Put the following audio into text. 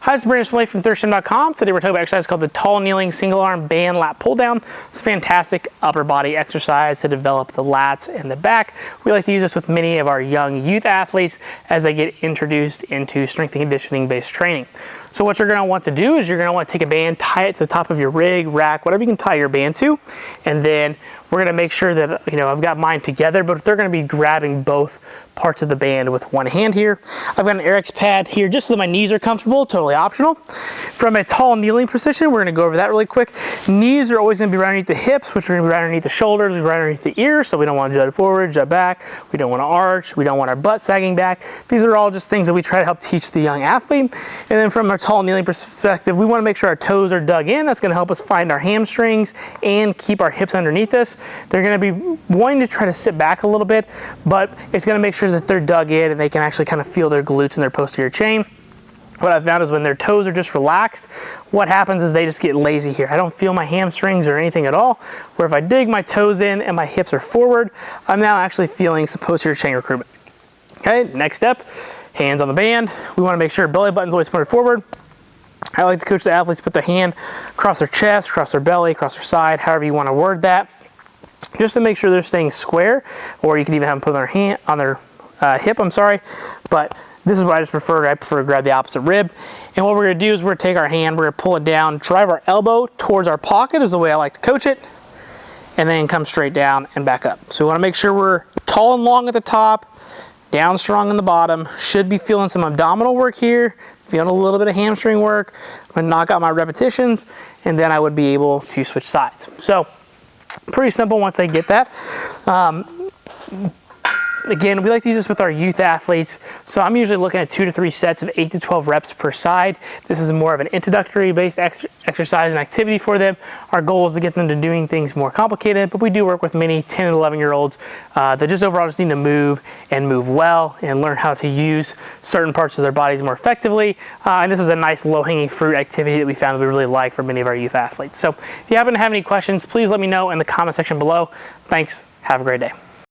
Hi, this is Brandon Smalley from ThirstGym.com. Today we're talking about an exercise called the tall kneeling single arm band lat pull down. It's a fantastic upper body exercise to develop the lats and the back. We like to use this with many of our young youth athletes as they get introduced into strength and conditioning based training. So what you're going to want to do is you're going to want to take a band, tie it to the top of your rig, rack, whatever you can tie your band to, and then we're going to make sure that, I've got mine together, but they're going to be grabbing both parts of the band with one hand here. I've got an Airex pad here just so that my knees are comfortable, totally optional. From a tall kneeling position, we're going to go over that really quick. Knees are always going to be right underneath the hips, which are going to be right underneath the shoulders, right underneath the ears, so we don't want to jut forward, jut back. We don't want to arch. We don't want our butt sagging back. These are all just things that we try to help teach the young athlete. And then from a tall kneeling perspective, we want to make sure our toes are dug in. That's going to help us find our hamstrings and keep our hips underneath us. They're going to be wanting to try to sit back a little bit, but it's going to make sure that they're dug in and they can actually kind of feel their glutes and their posterior chain. What I've found is when their toes are just relaxed, what happens is they just get lazy here. I don't feel my hamstrings or anything at all, where if I dig my toes in and my hips are forward, I'm now actually feeling some posterior chain recruitment. Okay, next step, hands on the band. We want to make sure belly button's always pointed forward. I like to coach the athletes to put their hand across their chest, across their belly, across their side, however you want to word that, just to make sure they're staying square, or you can even have them put their hand on their hip, but this is what I just prefer. I prefer to grab the opposite rib. And what we're going to do is we're going to take our hand, we're going to pull it down, drive our elbow towards our pocket is the way I like to coach it, and then come straight down and back up. So we want to make sure we're tall and long at the top, down strong in the bottom. Should be feeling some abdominal work here, feeling a little bit of hamstring work. I'm going to knock out my repetitions, and then I would be able to switch sides. So pretty simple once I get that. Again, we like to use this with our youth athletes. So I'm usually looking at 2 to 3 sets of 8 to 12 reps per side. This is more of an introductory based exercise and activity for them. Our goal is to get them to doing things more complicated, but we do work with many 10 and 11 year olds that just overall just need to move and move well and learn how to use certain parts of their bodies more effectively. And this is a nice low hanging fruit activity that we found that we really like for many of our youth athletes. So if you happen to have any questions, please let me know in the comment section below. Thanks. Have a great day.